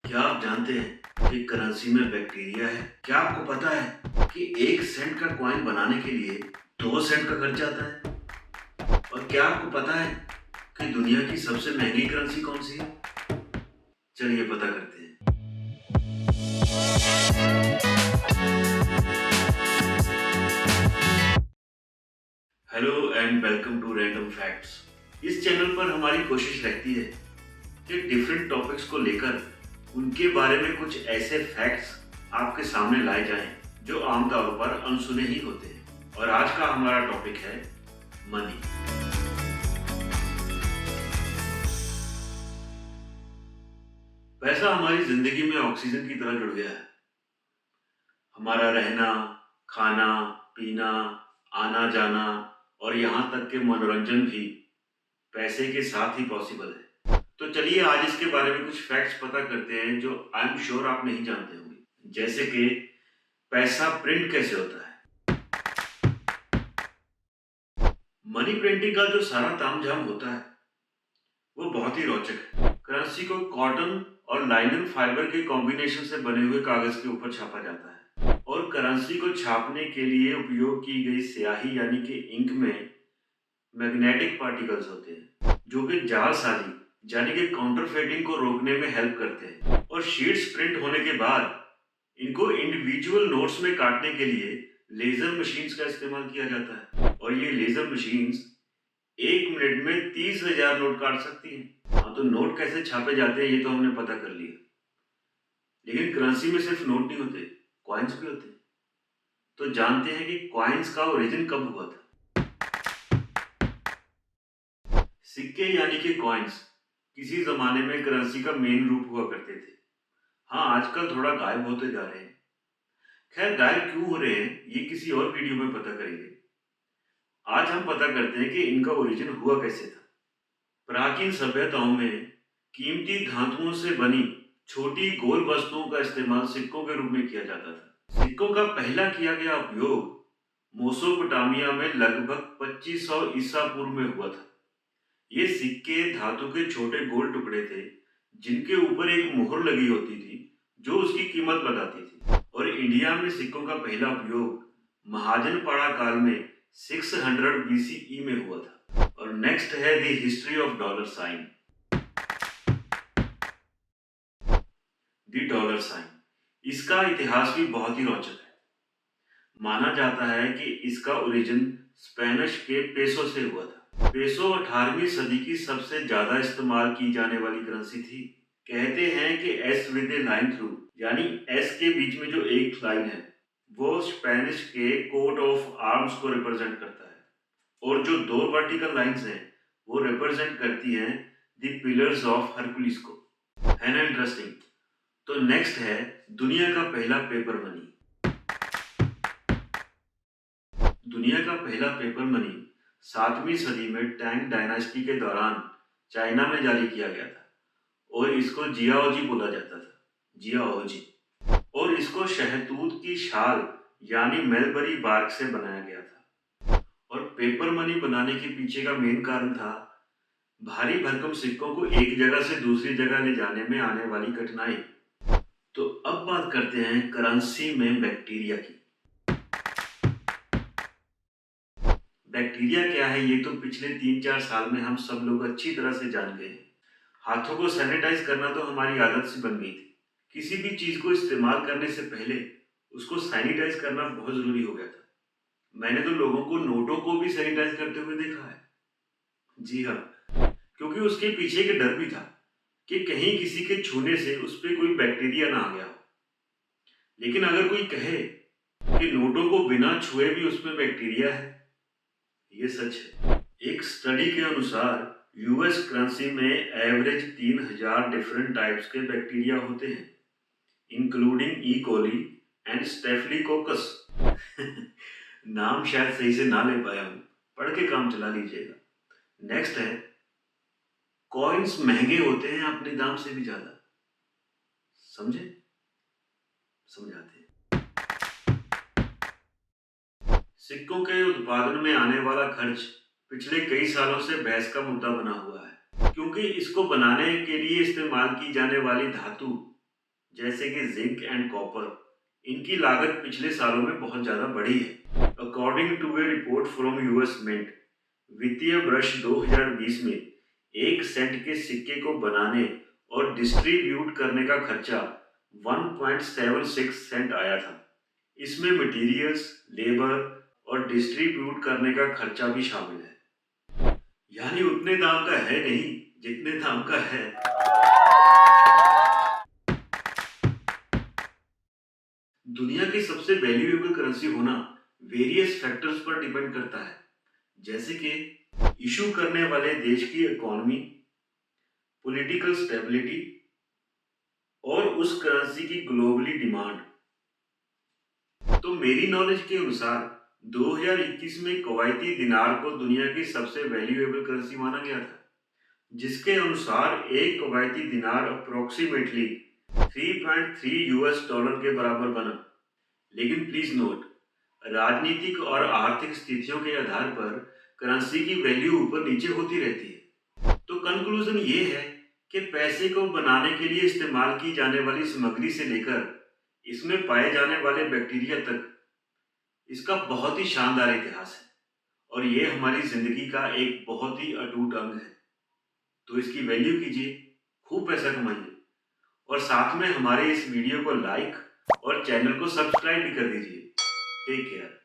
क्या आप जानते हैं कि करेंसी में बैक्टीरिया है? क्या आपको पता है कि 1 सेंट का कॉइन बनाने के लिए 2 सेंट का खर्च आता है? और क्या आपको पता है कि दुनिया की सबसे महंगी करेंसी कौन सी है? चलिए पता करते हैं। Hello and welcome to random facts. इस चैनल पर हमारी कोशिश रहती है कि डिफरेंट टॉपिक्स को लेकर उनके बारे में कुछ ऐसे फैक्ट्स आपके सामने लाए जाएं जो आमतौर पर अनसुने ही होते हैं। और आज का हमारा टॉपिक है मनी। पैसा हमारी जिंदगी में ऑक्सीजन की तरह जुड़ गया है। हमारा रहना, खाना, पीना, आना जाना और यहाँ तक के मनोरंजन भी पैसे के साथ ही पॉसिबल है। तो चलिए आज इसके बारे में कुछ फैक्ट्स पता करते हैं जो आई एम श्योर आप नहीं जानते होंगे। जैसे कि पैसा प्रिंट कैसे होता है। मनी प्रिंटिंग का जो सारा तामझाम होता है वो बहुत ही रोचक है। करेंसी को कॉटन और लाइनन फाइबर के कॉम्बिनेशन से बने हुए कागज के ऊपर छापा जाता है और करेंसी को छापने के लिए उपयोग की गई स्याही यानी कि इंक में मैग्नेटिक पार्टिकल्स होते हैं जो कि जालसाजी यानी कि काउंटरफेटिंग को रोकने में हेल्प करते हैं। और शीट्स प्रिंट होने के बाद इनको इंडिविजुअल नोट्स में काटने के लिए लेजर मशीन्स का इस्तेमाल किया जाता है और ये लेजर मशीन्स 1 मिनट में 30,000 नोट काट सकती हैं। हाँ, तो नोट कैसे छापे जाते हैं ये तो हमने पता कर लिया, लेकिन करेंसी में सिर्फ नोट नहीं होते, कॉइन्स भी होते हैं। तो जानते हैं कि कॉइन्स का ओरिजिन कब हुआ था। सिक्के यानी कि कॉइन्स किसी जमाने में करेंसी का मेन रूप हुआ करते थे। हाँ, आजकल थोड़ा गायब होते जा रहे हैं। खैर, गायब क्यों हो रहे हैं ये किसी और वीडियो में पता करेंगे। आज हम पता करते हैं कि इनका ओरिजिन हुआ कैसे था। प्राचीन सभ्यताओं में कीमती धातुओं से बनी छोटी गोल वस्तुओं का इस्तेमाल सिक्कों के रूप में किया जाता था। सिक्कों का पहला किया गया उपयोग मेसोपोटामिया में लगभग 2500 ईसा पूर्व में हुआ था। ये सिक्के धातु के छोटे गोल टुकड़े थे जिनके ऊपर एक मुहर लगी होती थी जो उसकी कीमत बताती थी। और इंडिया में सिक्कों का पहला उपयोग महाजनपाड़ा काल में 600 BCE में हुआ था। और नेक्स्ट है the history of dollar sign. The dollar sign, इसका इतिहास भी बहुत ही रोचक है। माना जाता है कि इसका ओरिजिन स्पेनिश के पेसो से हुआ था। पेसो 18वीं सदी की सबसे ज्यादा इस्तेमाल की जाने वाली करेंसी थी। कहते हैं कि S with A line through यानी एस के बीच में जो एक लाइन है वो स्पेनिश के कोट ऑफ आर्म्स को रिप्रेजेंट करता है और जो 2 वर्टिकल लाइंस हैं वो रिप्रेजेंट करती हैं द पिलर्स ऑफ हरकुलिस को। है ना इंटरेस्टिंग। तो नेक्स्ट है दुनिया का पहला पेपर मनी। दुनिया का पहला पेपर मनी 7वीं सदी में टैंग डायनास्टी के दौरान चाइना में जारी किया गया था और इसको जियाओजी बोला जाता था। जियाओजी। और इसको शहतूत की शाल यानी मेलबरी बार्क से बनाया गया था। और पेपर मनी बनाने के पीछे का मेन कारण था भारी भरकम सिक्कों को एक जगह से दूसरी जगह ले जाने में आने वाली कठिनाई। तो अब बात करते हैं करेंसी में बैक्टीरिया की। बैक्टीरिया क्या है ये तो पिछले 3-4 साल में हम सब लोग अच्छी तरह से जान गए हैं। हाथों को सैनिटाइज करना तो हमारी आदत सी बन गई थी। किसी भी चीज को इस्तेमाल करने से पहले उसको सैनिटाइज करना बहुत जरूरी हो गया था। मैंने तो लोगों को नोटों को भी सैनिटाइज करते हुए देखा है। जी हाँ, क्योंकि उसके पीछे एक डर भी था कि कहीं किसी के छूने से उस पर कोई बैक्टीरिया ना आ गया हो। लेकिन अगर कोई कहे कि नोटों को बिना छुए भी उसमें बैक्टीरिया है, ये सच है। एक स्टडी के अनुसार यूएस करेंसी में एवरेज 3000 डिफरेंट टाइप्स के बैक्टीरिया होते हैं, including E coli and staphylococcus. नाम शायद सही से ना ले पाया हूं, पढ़ के काम चला लीजिएगा। नेक्स्ट है कॉइन्स महंगे होते हैं अपने दाम से भी ज्यादा। समझे? समझाते हैं। सिक्कों के उत्पादन में आने वाला खर्च पिछले कई सालों से बहस का मुद्दा बना हुआ है, क्योंकि इसको बनाने के लिए इस्तेमाल की जाने वाली धातु जैसे कि जिंक एंड कॉपर, इनकी लागत पिछले सालों में बहुत ज़्यादा बढ़ी है। According to a report from US Mint, वित्तीय वर्ष 2020 में 1 सेंट के सिक्के को बनाने और डिस्ट्रीब्यूट करने का खर्चा 1.76 सेंट आया था। इसमें मटेरियल्स, लेबर और डिस्ट्रीब्यूट करने का खर्चा भी शामिल है। यानी उतने दाम का है नहीं जितने दाम का है। दुनिया की सबसे वैल्यूएबल करेंसी होना वेरियस फैक्टर्स पर डिपेंड करता है, जैसे कि इशू करने वाले देश की इकोनॉमी, पॉलिटिकल स्टेबिलिटी और उस करेंसी की ग्लोबली डिमांड। तो मेरी नॉलेज के अनुसार 2021 में कुवैती दिनार को दुनिया की सबसे वैल्यूएबल करेंसी माना गया था, जिसके अनुसार एक कुवैती दिनार अप्रोक्सीमेटली 3.3 यूएस डॉलर के बराबर बना। लेकिन प्लीज नोट, राजनीतिक और आर्थिक स्थितियों के आधार पर करेंसी की वैल्यू ऊपर नीचे होती रहती है। तो कंक्लूजन ये है कि पैसे को बनाने के लिए इस्तेमाल की जाने वाली सामग्री से लेकर इसमें पाए जाने वाले बैक्टीरिया तक, इसका बहुत ही शानदार इतिहास है और ये हमारी जिंदगी का एक बहुत ही अटूट अंग है। तो इसकी वैल्यू कीजिए, खूब पैसा कमाइए और साथ में हमारे इस वीडियो को लाइक और चैनल को सब्सक्राइब भी कर दीजिए। Take care.